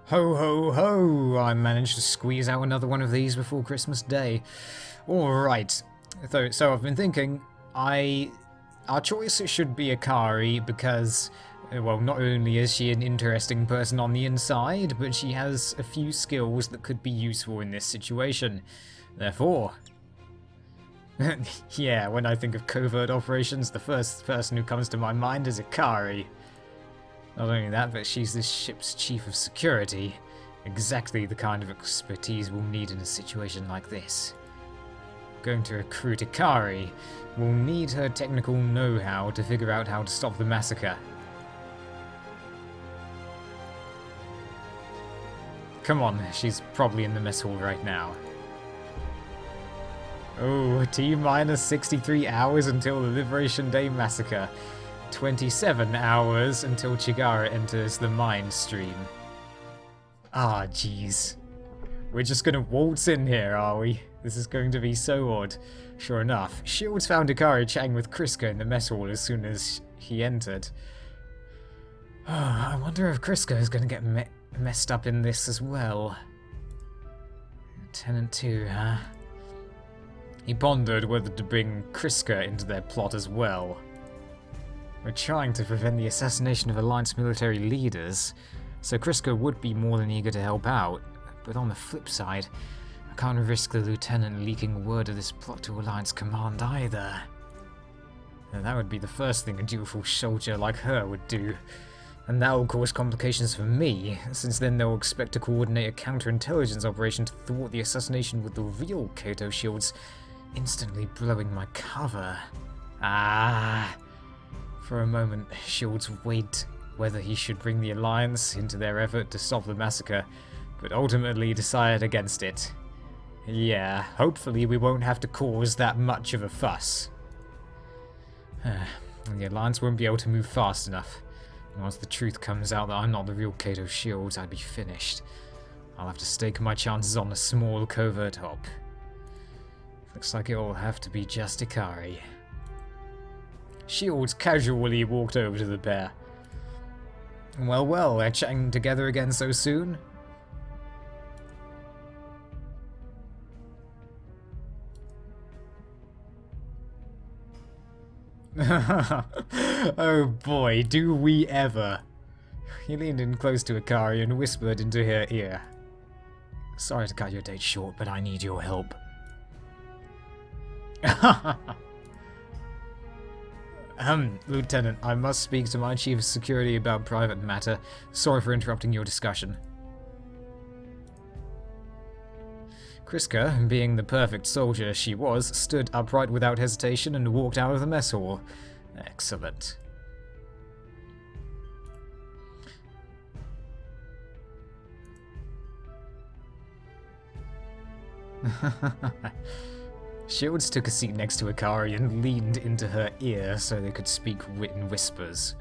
Ho ho ho! I managed to squeeze out another one of these before Christmas Day. Alright, so I've been thinking, our choice should be Icari because, well, not only is she an interesting person on the inside, but she has a few skills that could be useful in this situation. Therefore, yeah, when I think of covert operations, the first person who comes to my mind is Icari. Not only that, but she's this ship's chief of security. Exactly the kind of expertise we'll need in a situation like this. Going to recruit Icari. We'll need her technical know-how to figure out how to stop the massacre. Come on, she's probably in the mess hall right now. Oh, T-minus 63 hours until the Liberation Day massacre. 27 hours until Chigara enters the mind stream. Ah, jeez. We're just gonna waltz in here, are we? This is going to be so odd. Sure enough, Shields found Icari chatting with Kriska in the mess hall as soon as he entered. I wonder if Kriska is gonna get messed up in this as well. Lieutenant 2, huh? He pondered whether to bring Kriska into their plot as well. We're trying to prevent the assassination of Alliance military leaders, so Kriska would be more than eager to help out, but on the flip side, I can't risk the Lieutenant leaking word of this plot to Alliance Command either. And that would be the first thing a dutiful soldier like her would do, and that will cause complications for me, since then they'll expect to coordinate a counterintelligence operation to thwart the assassination with the real Kayto shields, instantly blowing my cover. For a moment, Shields weighed whether he should bring the Alliance into their effort to stop the massacre, but ultimately decided against it. Yeah, hopefully we won't have to cause that much of a fuss. The Alliance won't be able to move fast enough. Once the truth comes out that I'm not the real Kayto Shields, I'd be finished. I'll have to stake my chances on a small covert op. Looks like it'll have to be just Icari. Shields casually walked over to the pair. Well, they're chatting together again so soon? Oh boy, do we ever. He leaned in close to Icari and whispered into her ear. Sorry to cut your date short, but I need your help. Lieutenant, I must speak to my Chief of Security about private matter. Sorry for interrupting your discussion. Kriska, being the perfect soldier she was, stood upright without hesitation and walked out of the mess hall. Excellent. Shields took a seat next to Icari and leaned into her ear so they could speak in whispers.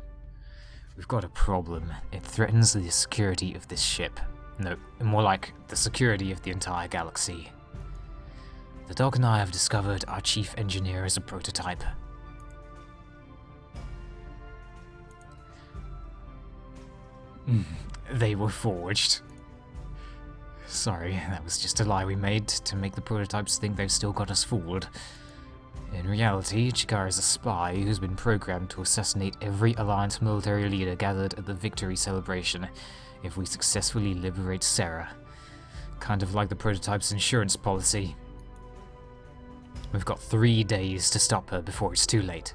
We've got a problem. It threatens the security of this ship. No, more like the security of the entire galaxy. The Doc and I have discovered our chief engineer is a prototype. They were forged. Sorry, that was just a lie we made to make the prototypes think they've still got us fooled. In reality, Chikara is a spy who's been programmed to assassinate every Alliance military leader gathered at the victory celebration if we successfully liberate Sarah. Kind of like the prototype's insurance policy. We've got 3 days to stop her before it's too late.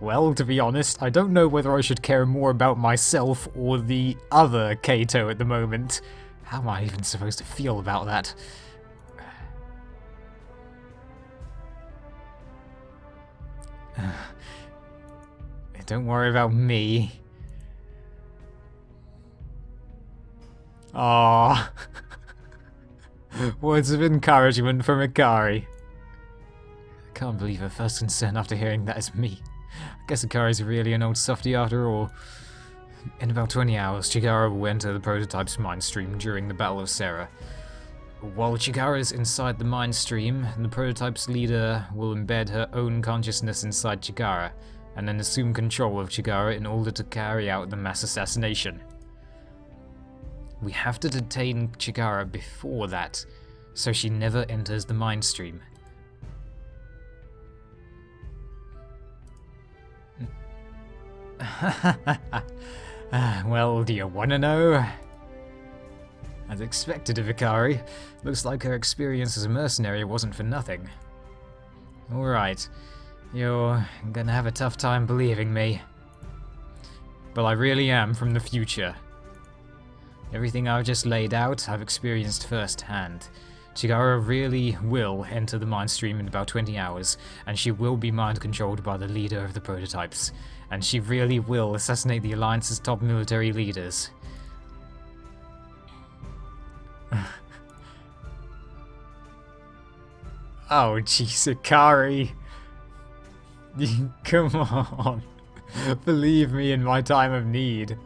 Well, to be honest, I don't know whether I should care more about myself or the other Kayto at the moment. How am I even supposed to feel about that? Don't worry about me. Aww. Words of encouragement from Icari. I can't believe her first concern after hearing that is me. I guess Ikari's really an old softie after all. In about 20 hours, Chigara will enter the prototype's mind stream during the Battle of Sarah. While Chigara's inside the mind stream, the prototype's leader will embed her own consciousness inside Chigara, and then assume control of Chigara in order to carry out the mass assassination. We have to detain Chigara before that, so she never enters the mind stream. Well, do you want to know? As expected of Icari, looks like her experience as a mercenary wasn't for nothing. Alright, you're gonna have a tough time believing me. But I really am from the future. Everything I've just laid out, I've experienced firsthand. Chigara really will enter the mind stream in about 20 hours, and she will be mind-controlled by the leader of the prototypes. And she really will assassinate the Alliance's top military leaders. Oh, jeez, Icari. Come on. Believe me in my time of need.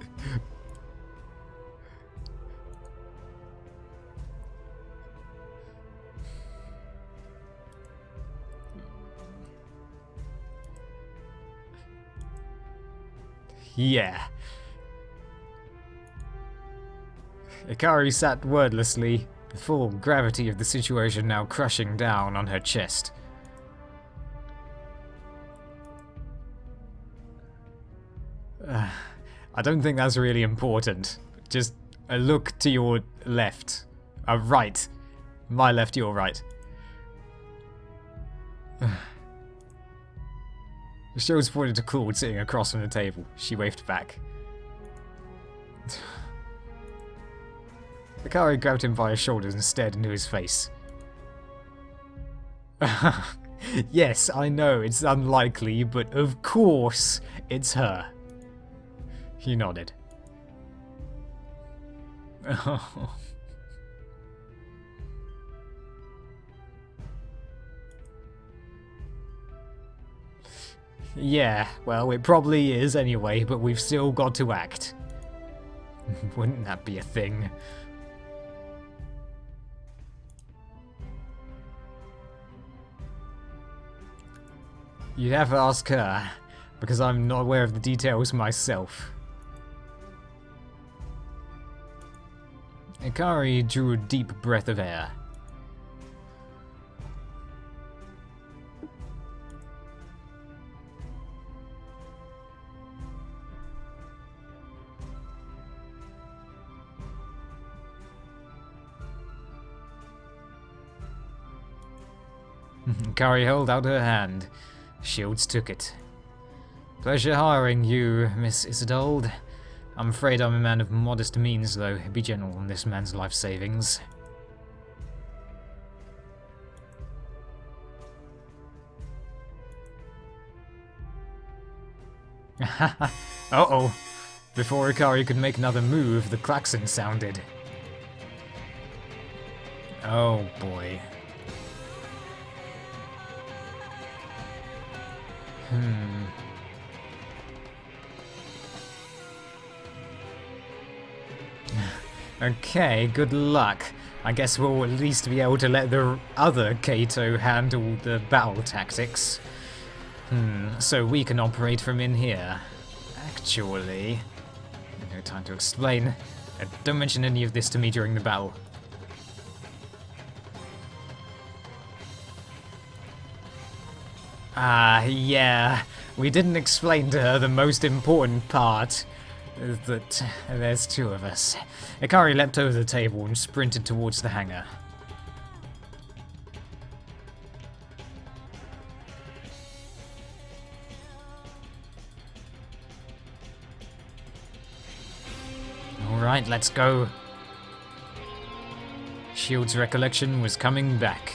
Yeah. Icari sat wordlessly, the full gravity of the situation now crushing down on her chest. I don't think that's really important. Just a look to your left. Right. My left, your right. Shows pointed to Claude sitting across from the table. She waved back. Icari grabbed him by his shoulders and stared into his face. Yes, I know, it's unlikely, but of course it's her. He nodded. Oh. Yeah, well, it probably is anyway, but we've still got to act. Wouldn't that be a thing? You'd have to ask her, because I'm not aware of the details myself. Icari drew a deep breath of air. Icari held out her hand. Shields took it. Pleasure hiring you, Miss Isolde. I'm afraid I'm a man of modest means, though. Be gentle on this man's life savings. Uh-oh. Before Icari could make another move, the klaxon sounded. Oh boy. Okay, good luck. I guess we'll at least be able to let the other Kayto handle the battle tactics. So we can operate from in here. Actually... no time to explain. Don't mention any of this to me during the battle. Yeah. We didn't explain to her the most important part. That there's two of us. Icari leapt over the table and sprinted towards the hangar. Alright, let's go. Shield's recollection was coming back.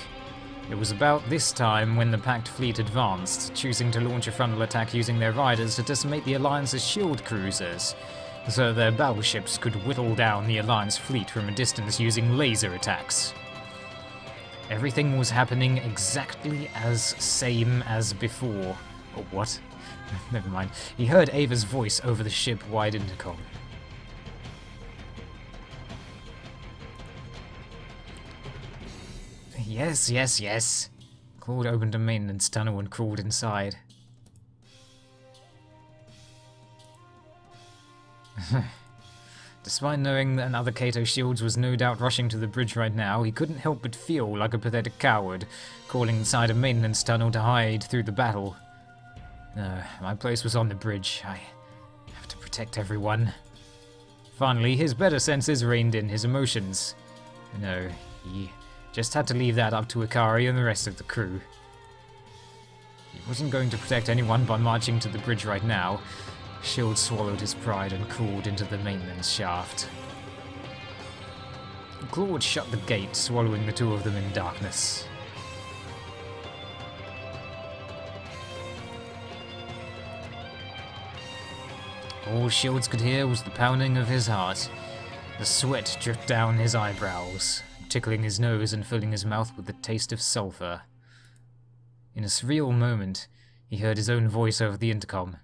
It was about this time when the Pact fleet advanced, choosing to launch a frontal attack using their riders to decimate the Alliance's shield cruisers, so their battleships could whittle down the Alliance fleet from a distance using laser attacks. Everything was happening exactly as same as before. Oh, what? Never mind. He heard Ava's voice over the ship-wide intercom. Yes, yes, yes. Claude opened a maintenance tunnel and crawled inside. Despite knowing that another Kayto Shields was no doubt rushing to the bridge right now, he couldn't help but feel like a pathetic coward, crawling inside a maintenance tunnel to hide through the battle. No, my place was on the bridge. I have to protect everyone. Finally, his better senses reined in his emotions. No, he just had to leave that up to Icari and the rest of the crew. He wasn't going to protect anyone by marching to the bridge right now. Shield swallowed his pride and crawled into the maintenance shaft. Claude shut the gate, swallowing the two of them in darkness. All Shields could hear was the pounding of his heart. The sweat dripped down his eyebrows, tickling his nose and filling his mouth with the taste of sulfur. In a surreal moment, he heard his own voice over the intercom.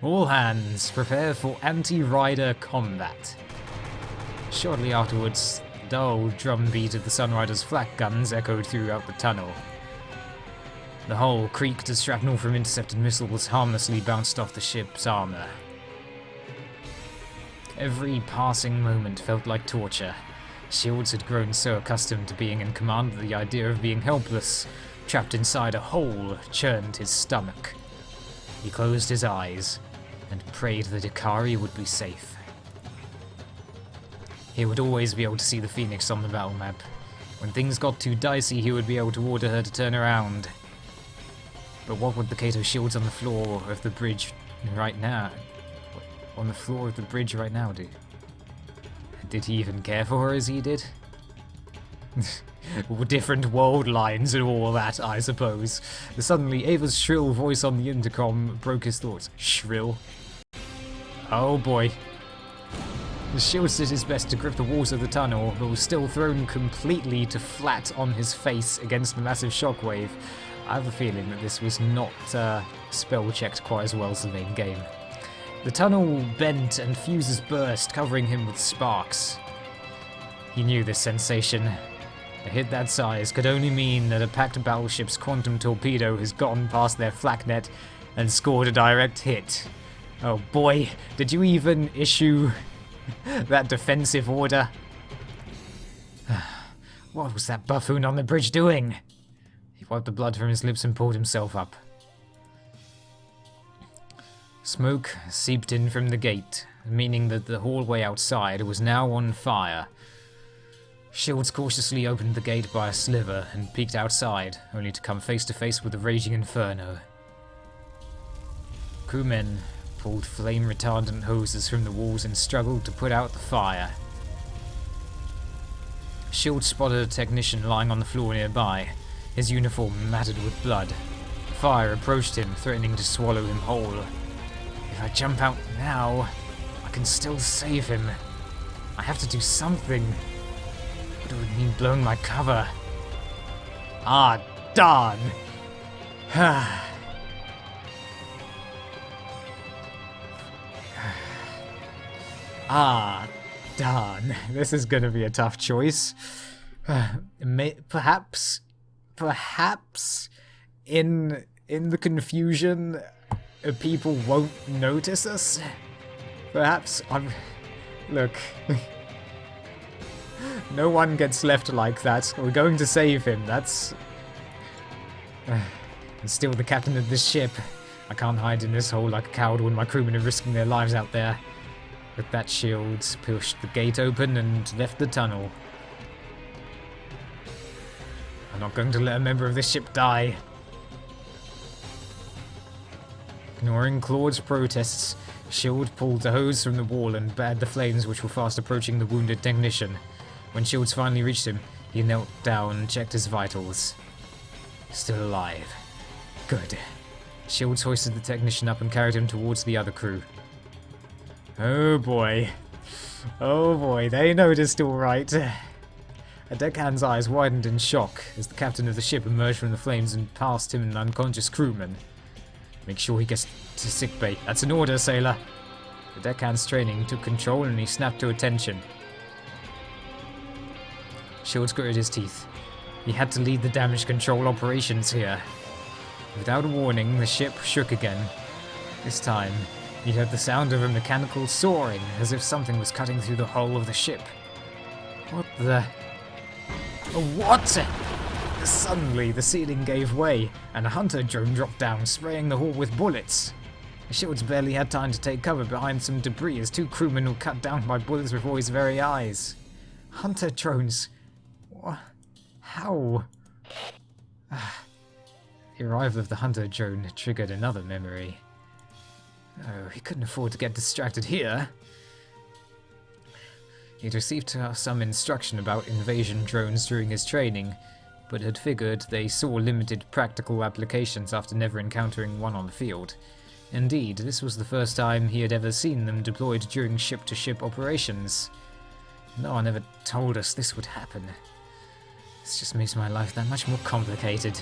All hands, prepare for anti-rider combat. Shortly afterwards, the dull drumbeat of the Sunrider's flak guns echoed throughout the tunnel. The hull creaked as shrapnel from intercepted missiles harmlessly bounced off the ship's armor. Every passing moment felt like torture. Shields had grown so accustomed to being in command that the idea of being helpless, trapped inside a hole, churned his stomach. He closed his eyes and prayed that Icari would be safe. He would always be able to see the Phoenix on the battle map. When things got too dicey, he would be able to order her to turn around. But what would the Kayto Shields on the floor of the bridge right now do? Did he even care for her as he did? Different world lines and all that, I suppose. Suddenly, Ava's shrill voice on the intercom broke his thoughts. Shrill? Oh boy. The Shield did his best to grip the walls of the tunnel, but was still thrown completely to flat on his face against the massive shockwave. I have a feeling that this was not spell-checked quite as well as the main game. The tunnel bent and fuses burst, covering him with sparks. He knew this sensation. A hit that size could only mean that a packed battleship's quantum torpedo has gotten past their flak net and scored a direct hit. Oh boy, did you even issue that defensive order? What was that buffoon on the bridge doing? He wiped the blood from his lips and pulled himself up. Smoke seeped in from the gate, meaning that the hallway outside was now on fire. Shields cautiously opened the gate by a sliver and peeked outside, only to come face to face with a raging inferno. Crewmen pulled flame-retardant hoses from the walls and struggled to put out the fire. Shields spotted a technician lying on the floor nearby, his uniform matted with blood. Fire approached him, threatening to swallow him whole. If I jump out now, I can still save him. I have to do something. But it would mean blowing my cover. Ah, darn! Ah, darn. This is gonna be a tough choice. Perhaps in the confusion, people won't notice us. Perhaps look. No one gets left like that. We're going to save him. That's... I'm still the captain of this ship. I can't hide in this hole like a coward when my crewmen are risking their lives out there. With that, Shields pushed the gate open and left the tunnel. I'm not going to let a member of this ship die. Ignoring Claude's protests, Shield pulled the hose from the wall and batted the flames which were fast approaching the wounded technician. When Shields finally reached him, he knelt down and checked his vitals. Still alive. Good. Shields hoisted the technician up and carried him towards the other crew. Oh boy. Oh boy, they noticed alright. A deckhand's eyes widened in shock as the captain of the ship emerged from the flames and passed him an unconscious crewman. Make sure he gets to sickbay. That's an order, sailor. The deckhand's training took control and he snapped to attention. Shields gritted his teeth. He had to lead the damage control operations here. Without warning, the ship shook again. This time, he heard the sound of a mechanical soaring, as if something was cutting through the hull of the ship. What the... What? Suddenly, the ceiling gave way, and a hunter drone dropped down, spraying the hall with bullets. The shields barely had time to take cover behind some debris as 2 crewmen were cut down by bullets before his very eyes. Hunter drones... What? How? The arrival of the hunter drone triggered another memory. Oh, he couldn't afford to get distracted here. He'd received some instruction about invasion drones during his training, but had figured they saw limited practical applications after never encountering one on the field. Indeed, this was the first time he had ever seen them deployed during ship-to-ship operations. No one ever told us this would happen. This just makes my life that much more complicated.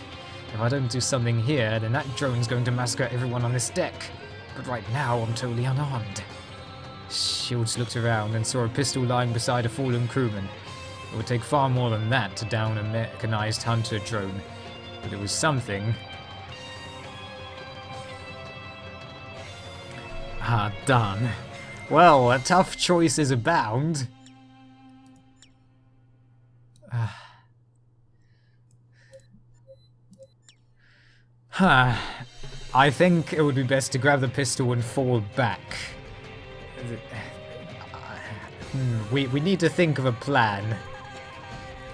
If I don't do something here, then that drone's going to massacre everyone on this deck. But right now, I'm totally unarmed. Shields looked around and saw a pistol lying beside a fallen crewman. It would take far more than that to down a mechanized hunter drone, but it was something. Ah, done. Well, tough choices abound. I think it would be best to grab the pistol and fall back. We need to think of a plan.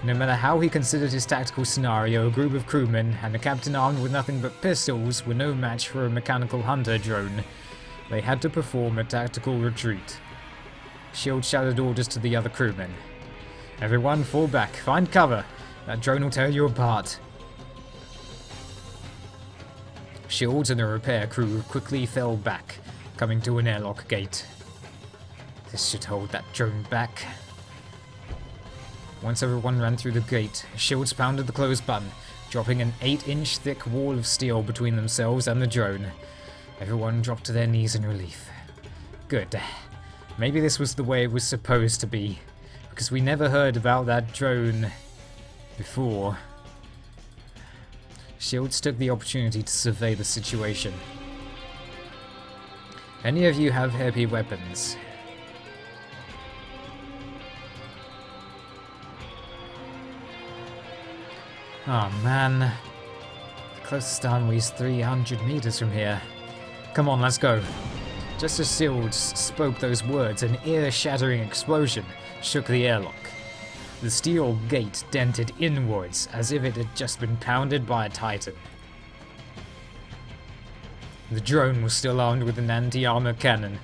No matter how he considered his tactical scenario, a group of crewmen and a captain armed with nothing but pistols were no match for a mechanical hunter drone. They had to perform a tactical retreat. Shield shouted orders to the other crewmen. Everyone fall back, find cover. That drone will tear you apart. Shields and the repair crew quickly fell back, coming to an airlock gate. This should hold that drone back. Once everyone ran through the gate, Shields pounded the close button, dropping an 8-inch thick wall of steel between themselves and the drone. Everyone dropped to their knees in relief. Good. Maybe this was the way it was supposed to be, because we never heard about that drone before. Shields took the opportunity to survey the situation. Any of you have heavy weapons? Oh man, the closest town is 300 meters from here. Come on, let's go. Just as Shields spoke those words, an ear-shattering explosion shook the airlock. The steel gate dented inwards as if it had just been pounded by a titan. The drone was still armed with an anti-armor cannon.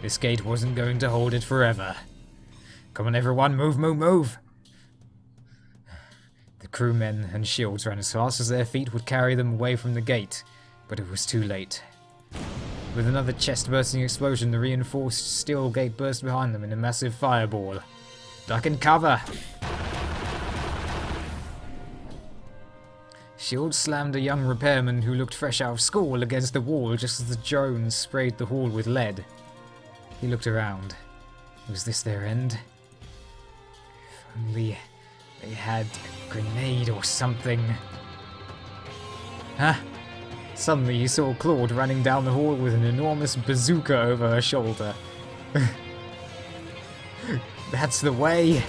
This gate wasn't going to hold it forever. Come on everyone, move, move, move! The crewmen and Shields ran as fast as their feet would carry them away from the gate, but it was too late. With another chest-bursting explosion, the reinforced steel gate burst behind them in a massive fireball. Duck and cover! Shields slammed a young repairman who looked fresh out of school against the wall just as the drone sprayed the hall with lead. He looked around. Was this their end? If only they had a grenade or something. Huh? Suddenly he saw Claude running down the hall with an enormous bazooka over her shoulder. That's the way!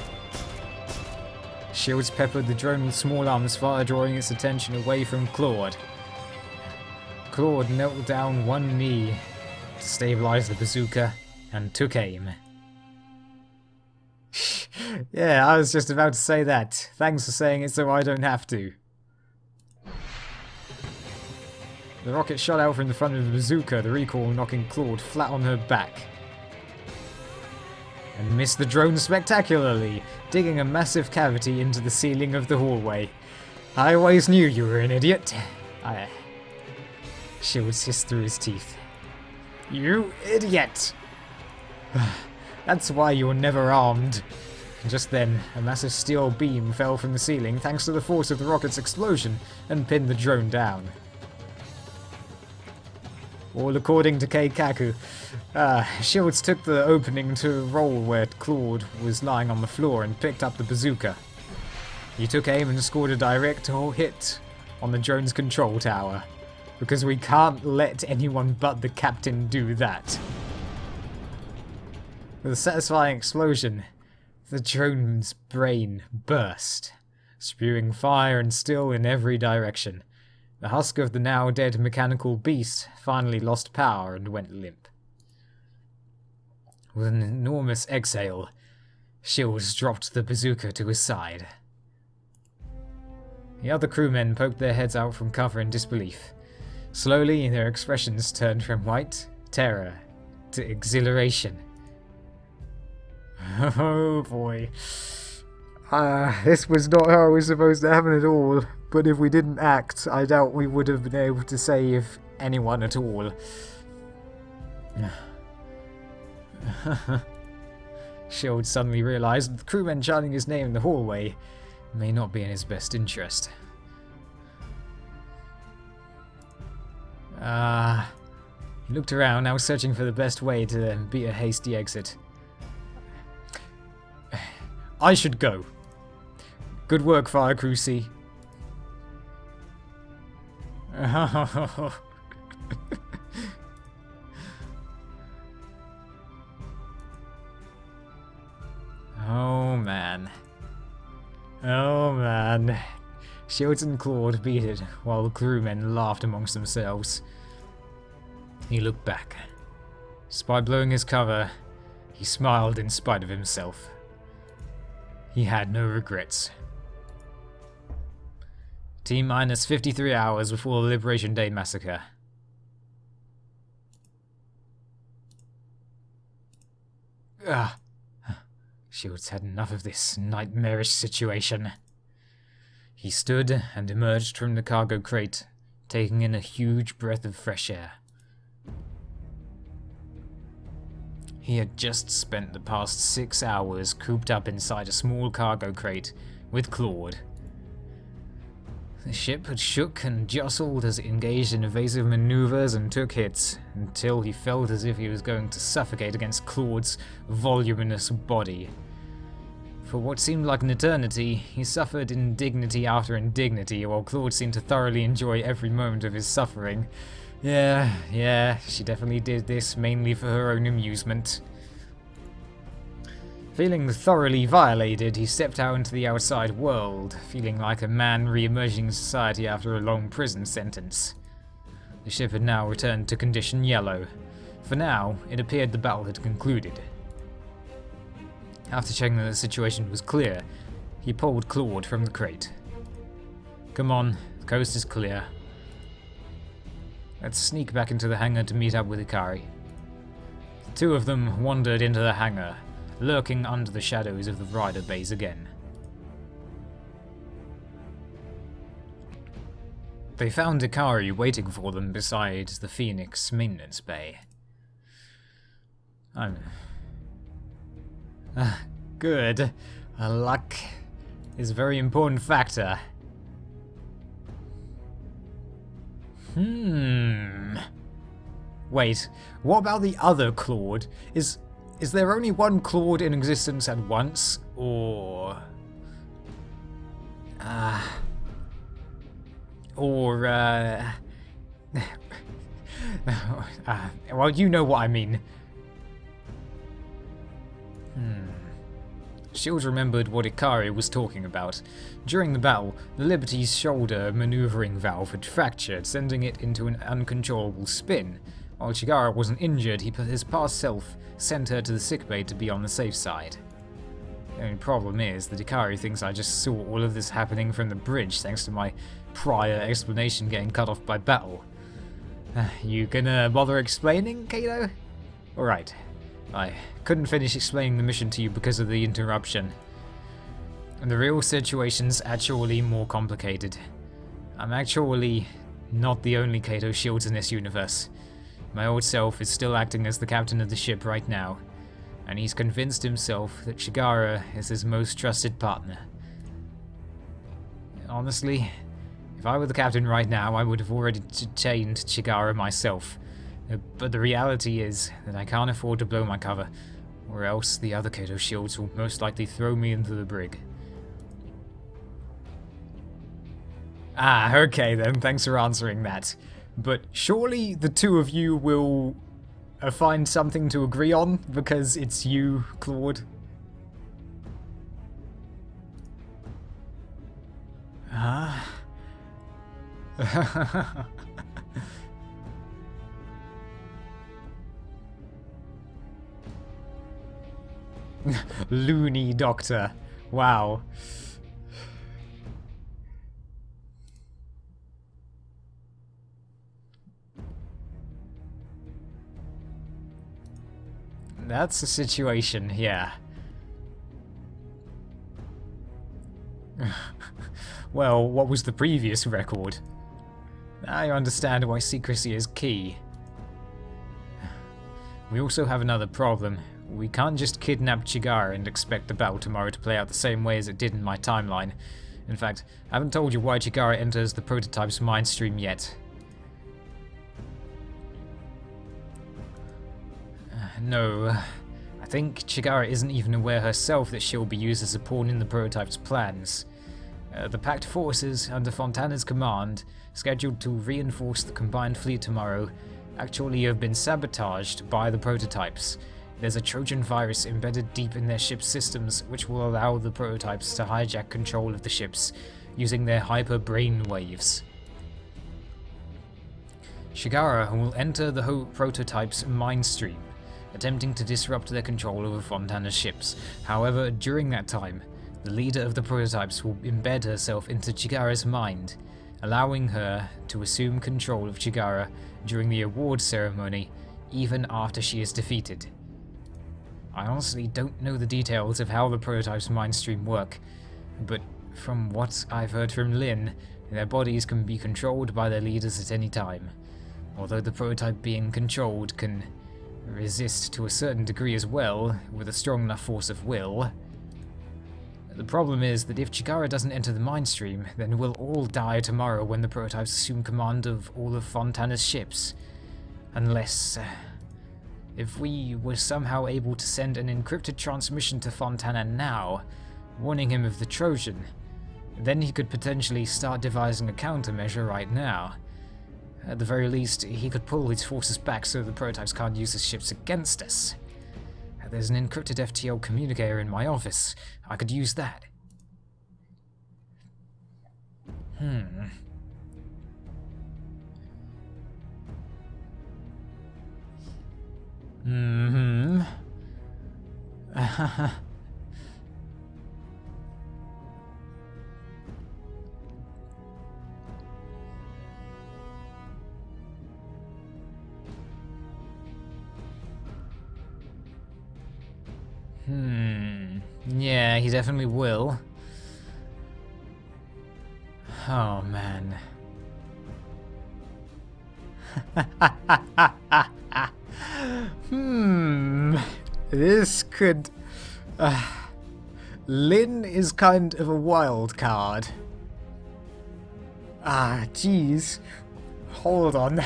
Shields peppered the drone with small arms fire, drawing its attention away from Claude. Claude knelt down one knee to stabilize the bazooka and took aim. Yeah, I was just about to say that. Thanks for saying it so I don't have to. The rocket shot out from the front of the bazooka, the recoil knocking Claude flat on her back. And missed the drone spectacularly, digging a massive cavity into the ceiling of the hallway. I always knew you were an idiot. Shields hissed through his teeth. You idiot! That's why you're never armed. And just then, a massive steel beam fell from the ceiling thanks to the force of the rocket's explosion and pinned the drone down. All according to Keikaku. Shields took the opening to a roll where Claude was lying on the floor and picked up the bazooka. You took aim and scored a direct hit on the drone's control tower. Because we can't let anyone but the captain do that. With a satisfying explosion, the drone's brain burst, spewing fire and steel in every direction. The husk of the now dead mechanical beast finally lost power and went limp. With an enormous exhale, Shields dropped the bazooka to his side. The other crewmen poked their heads out from cover in disbelief. Slowly, their expressions turned from white terror to exhilaration. Oh boy. This was not how it was supposed to happen at all, but if we didn't act, I doubt we would have been able to save anyone at all. Shield suddenly realized that the crewman chanting his name in the hallway may not be in his best interest. He looked around, now searching for the best way to beat a hasty exit. I should go. Good work, Fire Crew C. Oh man. Oh man. Shields and Claude beat it, while the crewmen laughed amongst themselves. He looked back. Despite blowing his cover, he smiled in spite of himself. He had no regrets. T-minus 53 hours before the Liberation Day massacre. Shields had enough of this nightmarish situation. He stood and emerged from the cargo crate, taking in a huge breath of fresh air. He had just spent the past 6 hours cooped up inside a small cargo crate with Claude. The ship had shook and jostled as it engaged in evasive maneuvers and took hits, until he felt as if he was going to suffocate against Claude's voluminous body. For what seemed like an eternity, he suffered indignity after indignity, while Claude seemed to thoroughly enjoy every moment of his suffering. Yeah, she definitely did this mainly for her own amusement. Feeling thoroughly violated, he stepped out into the outside world, feeling like a man re-emerging in society after a long prison sentence. The ship had now returned to condition yellow. For now, it appeared the battle had concluded. After checking that the situation was clear, he pulled Claude from the crate. Come on, the coast is clear. Let's sneak back into the hangar to meet up with Icari. The two of them wandered into the hangar, lurking under the shadows of the rider bays again. They found Icari waiting for them beside the Phoenix maintenance bay. Good. Luck is a very important factor. Wait, what about the other Claude? Is there only one Claude in existence at once, or... well, you know what I mean. Shields remembered what Icari was talking about. During the battle, the Liberty's shoulder maneuvering valve had fractured, sending it into an uncontrollable spin. While Chigara wasn't injured, his past self sent her to the sickbay to be on the safe side. The only problem is that Icari thinks I just saw all of this happening from the bridge thanks to my prior explanation getting cut off by battle. You gonna bother explaining, Kayto? Alright. I couldn't finish explaining the mission to you because of the interruption. And the real situation's actually more complicated. I'm actually not the only Kayto Shields in this universe. My old self is still acting as the captain of the ship right now, and he's convinced himself that Chigara is his most trusted partner. Honestly, if I were the captain right now, I would have already detained Chigara myself. But the reality is that I can't afford to blow my cover, or else the other Kayto Shields will most likely throw me into the brig. Ah, okay then, thanks for answering that. But surely the two of you will find something to agree on, because it's you, Claude. Huh? Loony doctor. Wow. That's the situation, yeah. Well, what was the previous record? I understand why secrecy is key. We also have another problem. We can't just kidnap Chigara and expect the battle tomorrow to play out the same way as it did in my timeline. In fact, I haven't told you why Chigara enters the prototype's mind stream yet. No, I think Chigara isn't even aware herself that she'll be used as a pawn in the prototype's plans. The Pact forces, under Fontana's command, scheduled to reinforce the combined fleet tomorrow, actually have been sabotaged by the prototypes. There's a Trojan virus embedded deep in their ship's systems which will allow the prototypes to hijack control of the ships, using their hyper brain waves. Chigara will enter the prototype's mind stream, attempting to disrupt their control over Fontana's ships. However, during that time, the leader of the prototypes will embed herself into Chigara's mind, allowing her to assume control of Chigara during the award ceremony, even after she is defeated. I honestly don't know the details of how the prototype's mind stream work, but from what I've heard from Lin, their bodies can be controlled by their leaders at any time. Although the prototype being controlled can resist to a certain degree as well, with a strong enough force of will. The problem is that if Chigara doesn't enter the mind stream, then we'll all die tomorrow when the prototypes assume command of all of Fontana's ships. Unless... if we were somehow able to send an encrypted transmission to Fontana now, warning him of the Trojan, then he could potentially start devising a countermeasure right now. At the very least, he could pull his forces back so the prototypes can't use his ships against us. There's an encrypted FTL communicator in my office. I could use that. Yeah, he definitely will. Oh, man. This could... Lin is kind of a wild card. Ah, jeez. Hold on.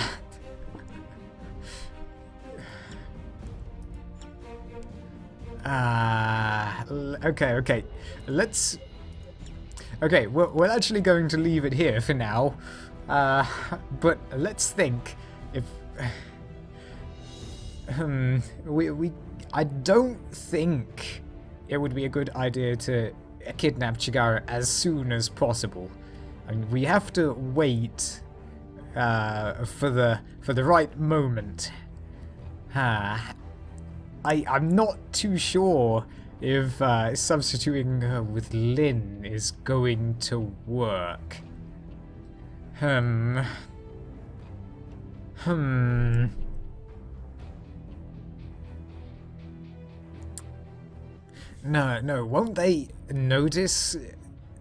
Okay. Let's... Okay, we're actually going to leave it here for now. But let's think if... I don't think it would be a good idea to kidnap Chigara as soon as possible. I mean, we have to wait for the right moment. I'm not too sure if substituting her with Lin is going to work. No, won't they notice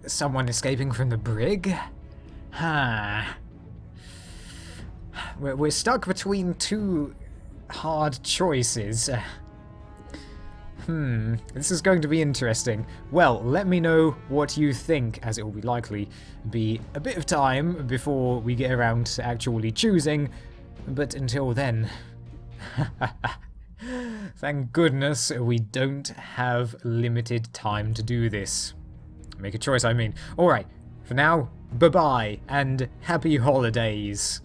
someone escaping from the brig? We're stuck between two hard choices. This is going to be interesting. Well, let me know what you think, as it will be likely be a bit of time before we get around to actually choosing, but until then... Thank goodness we don't have limited time to do this. Make a choice, I mean. Alright, for now, bye-bye, and happy holidays.